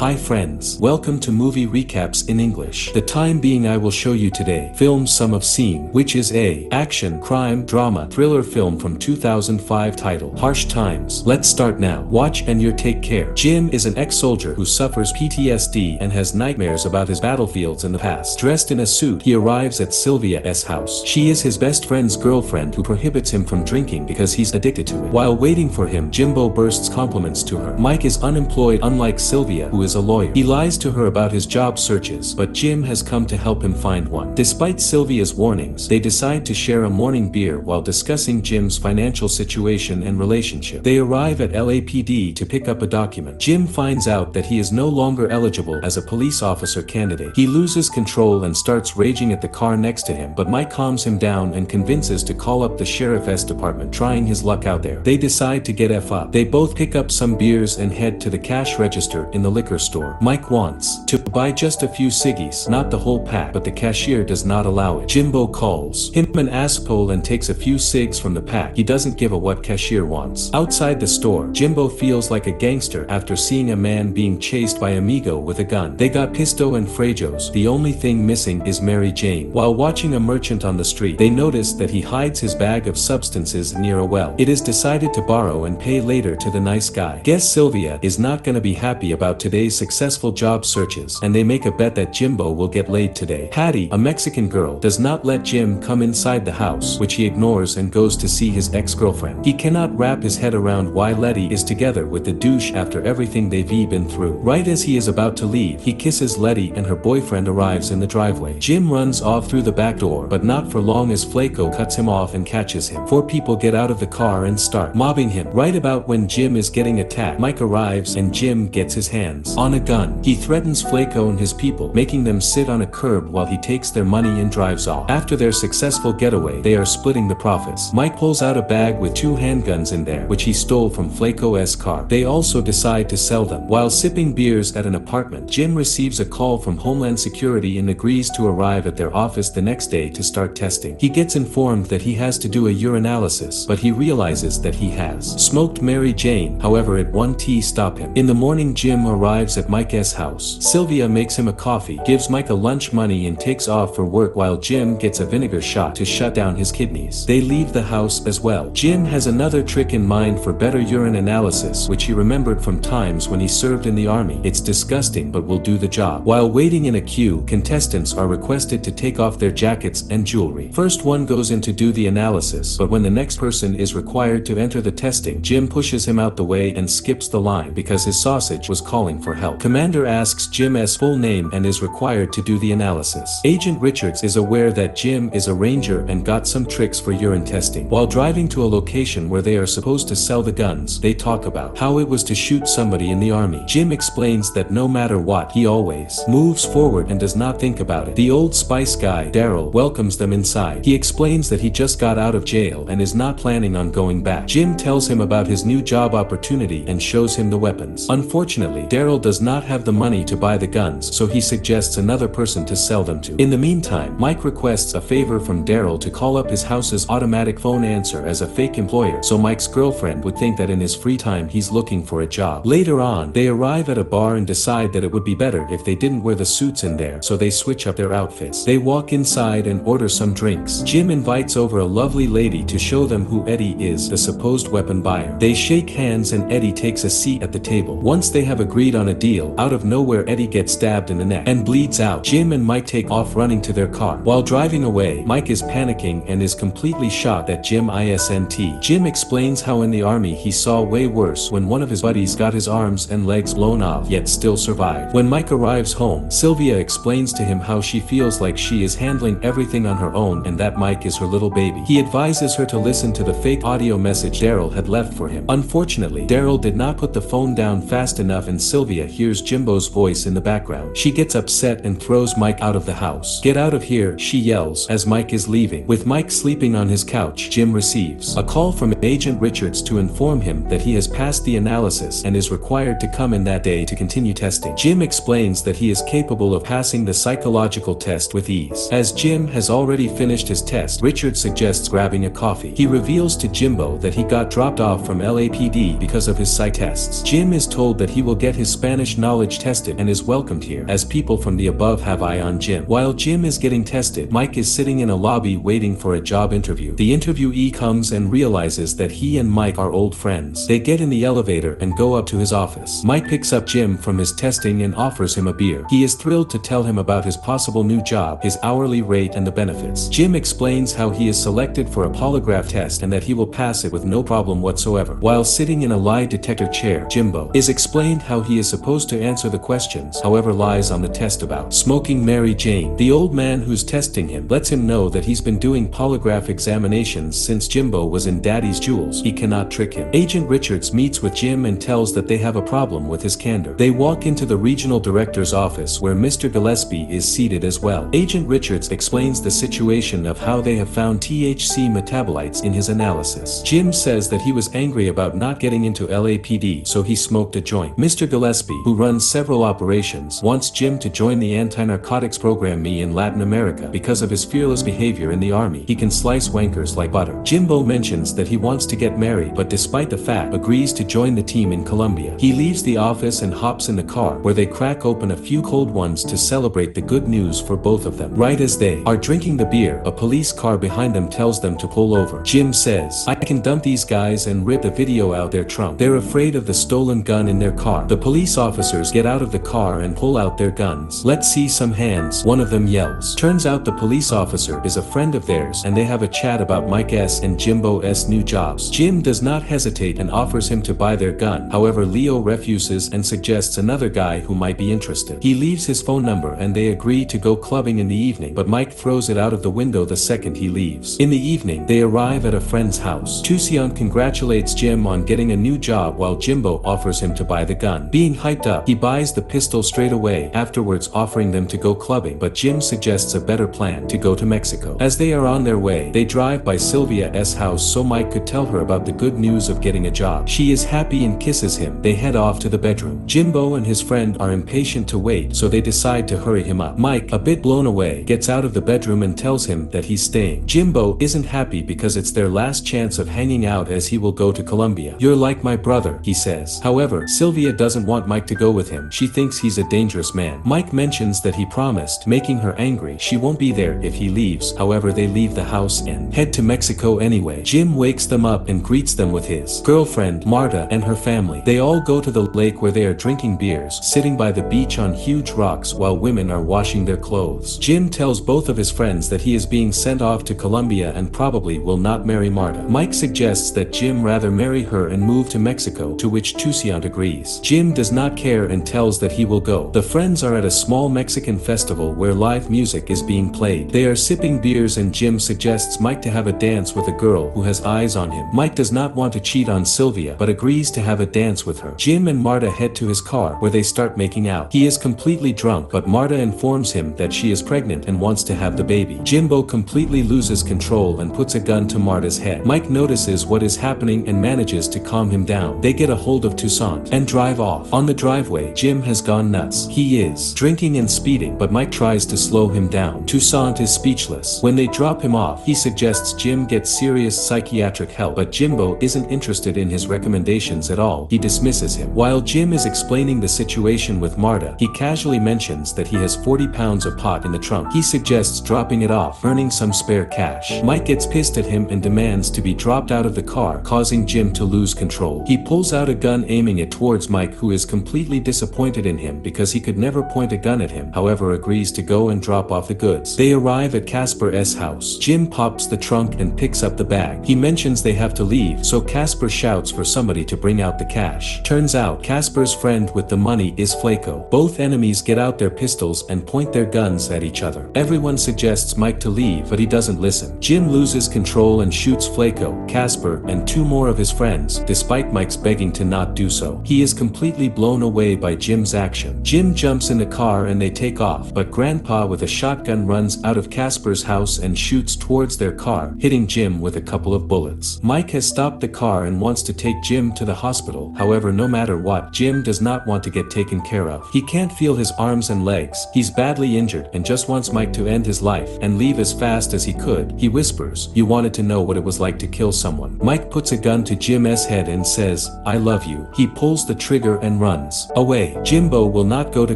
Hi friends, welcome to Movie Recaps in English. The time being I will show you today film Sum of Scene, which is a action, crime, drama, thriller film from 2005 titled Harsh Times. Let's start now. Watch and you take care. Jim is an ex-soldier who suffers PTSD and has nightmares about his battlefields in the past. Dressed in a suit, he arrives at Sylvia's house. She is his best friend's girlfriend who prohibits him from drinking because he's addicted to it. While waiting for him, Jimbo bursts compliments to her. Mike is unemployed unlike Sylvia, who is a lawyer. He lies to her about his job searches, but Jim has come to help him find one. Despite Sylvia's warnings, they decide to share a morning beer while discussing Jim's financial situation and relationship. They arrive at LAPD to pick up a document. Jim finds out that he is no longer eligible as a police officer candidate. He loses control and starts raging at the car next to him, but Mike calms him down and convinces to call up the sheriff's department, trying his luck out there. They decide to get F up. They both pick up some beers and head to the cash register in the liquor store. Mike wants to buy just a few ciggies, not the whole pack, but the cashier does not allow it. Jimbo calls him an asshole and takes a few cigs from the pack. He doesn't give a what cashier wants. Outside the store, Jimbo feels like a gangster after seeing a man being chased by Amigo with a gun. They got Pisto and Frejos. The only thing missing is Mary Jane. While watching a merchant on the street, they notice that he hides his bag of substances near a well. It is decided to borrow and pay later to the nice guy. Guess Sylvia is not gonna be happy about today's successful job searches, and they make a bet that Jimbo will get laid today. Patty, a Mexican girl, does not let Jim come inside the house, which he ignores and goes to see his ex-girlfriend. He cannot wrap his head around why Letty is together with the douche after everything they've been through. Right as he is about to leave, he kisses Letty and her boyfriend arrives in the driveway. Jim runs off through the back door, but not for long as Flaco cuts him off and catches him. Four people get out of the car and start mobbing him. Right about when Jim is getting attacked, Mike arrives and Jim gets his hands on a gun. He threatens Flaco and his people, making them sit on a curb while he takes their money and drives off. After their successful getaway, they are splitting the profits. Mike pulls out a bag with 2 handguns in there, which he stole from Flaco's car. They also decide to sell them. While sipping beers at an apartment, Jim receives a call from Homeland Security and agrees to arrive at their office the next day to start testing. He gets informed that he has to do a urinalysis, but he realizes that he has smoked Mary Jane. However, it won't stop him. In the morning, Jim arrives at Mike's house. Sylvia makes him a coffee, gives Mike a lunch money and takes off for work while Jim gets a vinegar shot to shut down his kidneys. They leave the house as well. Jim has another trick in mind for better urine analysis, which he remembered from times when he served in the army. It's disgusting but will do the job. While waiting in a queue, contestants are requested to take off their jackets and jewelry. First one goes in to do the analysis, but when the next person is required to enter the testing, Jim pushes him out the way and skips the line because his sausage was calling for help. Commander asks Jim's full name and is required to do the analysis. Agent Richards is aware that Jim is a ranger and got some tricks for urine testing. While driving to a location where they are supposed to sell the guns, they talk about how it was to shoot somebody in the army. Jim explains that no matter what, he always moves forward and does not think about it. The Old Spice guy, Daryl, welcomes them inside. He explains that he just got out of jail and is not planning on going back. Jim tells him about his new job opportunity and shows him the weapons. Unfortunately, Daryl does not have the money to buy the guns, so he suggests another person to sell them to. In the meantime, Mike requests a favor from Daryl to call up his house's automatic phone answer as a fake employer, so Mike's girlfriend would think that in his free time he's looking for a job. Later on, they arrive at a bar and decide that it would be better if they didn't wear the suits in there, so they switch up their outfits. They walk inside and order some drinks. Jim invites over a lovely lady to show them who Eddie is, the supposed weapon buyer. They shake hands and Eddie takes a seat at the table. Once they have agreed on a deal, out of nowhere Eddie gets stabbed in the neck and bleeds out. Jim and Mike take off running to their car. While driving away, Mike is panicking and is completely shocked at Jim isn't. Jim explains how in the army he saw way worse when one of his buddies got his arms and legs blown off yet still survived. When Mike arrives home, Sylvia explains to him how she feels like she is handling everything on her own and that Mike is her little baby. He advises her to listen to the fake audio message Daryl had left for him. Unfortunately, Daryl did not put the phone down fast enough and Sylvia hears Jimbo's voice in the background. She gets upset and throws Mike out of the house. "Get out of here," she yells as Mike is leaving. With Mike sleeping on his couch, Jim receives a call from Agent Richards to inform him that he has passed the analysis and is required to come in that day to continue testing. Jim explains that he is capable of passing the psychological test with ease. As Jim has already finished his test, Richards suggests grabbing a coffee. He reveals to Jimbo that he got dropped off from LAPD because of his psych tests. Jim is told that he will get his Spanish Spanish knowledge tested and is welcomed here, as people from the above have eye on Jim. While Jim is getting tested, Mike is sitting in a lobby waiting for a job interview. The interviewee comes and realizes that he and Mike are old friends. They get in the elevator and go up to his office. Mike picks up Jim from his testing and offers him a beer. He is thrilled to tell him about his possible new job, his hourly rate and the benefits. Jim explains how he is selected for a polygraph test and that he will pass it with no problem whatsoever. While sitting in a lie detector chair, Jimbo is explained how he is supposed to answer the questions, however lies on the test about smoking Mary Jane. The old man who's testing him lets him know that he's been doing polygraph examinations since Jimbo was in Daddy's Jewels. He cannot trick him. Agent Richards meets with Jim and tells that they have a problem with his candor. They walk into the regional director's office where Mr. Gillespie is seated as well. Agent Richards explains the situation of how they have found THC metabolites in his analysis. Jim says that he was angry about not getting into LAPD, so he smoked a joint. Mr. Gillespie, who runs several operations, wants Jim to join the anti-narcotics program in Latin America because of his fearless behavior in the army. He can slice wankers like butter. Jimbo mentions that he wants to get married, but despite the fact, agrees to join the team in Colombia. He leaves the office and hops in the car, where they crack open a few cold ones to celebrate the good news for both of them. Right as they are drinking the beer, a police car behind them tells them to pull over. Jim says, "I can dump these guys," and rip the video out their trunk. They're afraid of the stolen gun in their car. The police officers get out of the car and pull out their guns. "Let's see some hands," one of them yells. Turns out the police officer is a friend of theirs, and they have a chat about Mike S. and Jimbo S. new jobs. Jim does not hesitate and offers him to buy their gun. However, Leo refuses and suggests another guy who might be interested. He leaves his phone number and they agree to go clubbing in the evening, but Mike throws it out of the window the second he leaves. In the evening, they arrive at a friend's house. Tucson congratulates Jim on getting a new job while Jimbo offers him to buy the gun. Being hyped up, he buys the pistol straight away, afterwards offering them to go clubbing, but Jim suggests a better plan: to go to Mexico. As they are on their way, they drive by Sylvia's house so Mike could tell her about the good news of getting a job. She is happy and kisses him. They head off to the bedroom. Jimbo and his friend are impatient to wait, so they decide to hurry him up. Mike, a bit blown away, gets out of the bedroom and tells him that he's staying. Jimbo isn't happy because it's their last chance of hanging out, as he will go to Colombia. "You're like my brother," he says. However, Sylvia doesn't want Mike to go with him. She thinks he's a dangerous man. Mike mentions that he promised, making her angry. She won't be there if he leaves. However, they leave the house and head to Mexico anyway. Jim wakes them up and greets them with his girlfriend, Marta, and her family. They all go to the lake where they are drinking beers, sitting by the beach on huge rocks while women are washing their clothes. Jim tells both of his friends that he is being sent off to Colombia and probably will not marry Marta. Mike suggests that Jim rather marry her and move to Mexico, to which Tucson agrees. Jim does not care and tells that he will go. The friends are at a small Mexican festival where live music is being played. They are sipping beers and Jim suggests Mike to have a dance with a girl who has eyes on him. Mike does not want to cheat on Sylvia, but agrees to have a dance with her. Jim and Marta head to his car, where they start making out. He is completely drunk, but Marta informs him that she is pregnant and wants to have the baby. Jimbo completely loses control and puts a gun to Marta's head. Mike notices what is happening and manages to calm him down. They get a hold of Toussaint and drive off. On the driveway, Jim has gone nuts. He is drinking and speeding, but Mike tries to slow him down. Toussaint is speechless. When they drop him off, he suggests Jim get serious psychiatric help, but Jimbo isn't interested in his recommendations at all. He dismisses him. While Jim is explaining the situation with Marta, he casually mentions that he has 40 pounds of pot in the trunk. He suggests dropping it off, earning some spare cash. Mike gets pissed at him and demands to be dropped out of the car, causing Jim to lose control. He pulls out a gun, aiming it towards Mike, who is completely disappointed in him because he could never point a gun at him. However, agrees to go and drop off the goods. They arrive at Casper's house. Jim pops the trunk and picks up the bag. He mentions they have to leave, so Casper shouts for somebody to bring out the cash. Turns out Casper's friend with the money is Flaco. Both enemies get out their pistols and point their guns at each other. Everyone suggests Mike to leave, but he doesn't listen. Jim loses control and shoots Flaco, Casper, and two more of his friends, despite Mike's begging to not do so. He is completely blown away by Jim's action. Jim jumps in the car and they take off, but Grandpa with a shotgun runs out of Casper's house and shoots towards their car, hitting Jim with a couple of bullets. Mike has stopped the car and wants to take Jim to the hospital. However, no matter what, Jim does not want to get taken care of. He can't feel his arms and legs. He's badly injured and just wants Mike to end his life and leave as fast as he could. He whispers, "You wanted to know what it was like to kill someone." Mike puts a gun to Jim's head and says, "I love you." He pulls the trigger and runs. runs away. Jimbo will not go to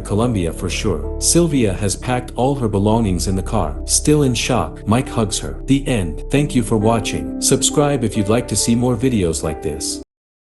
Colombia for sure. Sylvia has packed all her belongings in the car. Still in shock, Mike hugs her. The end. Thank you for watching. Subscribe if you'd like to see more videos like this.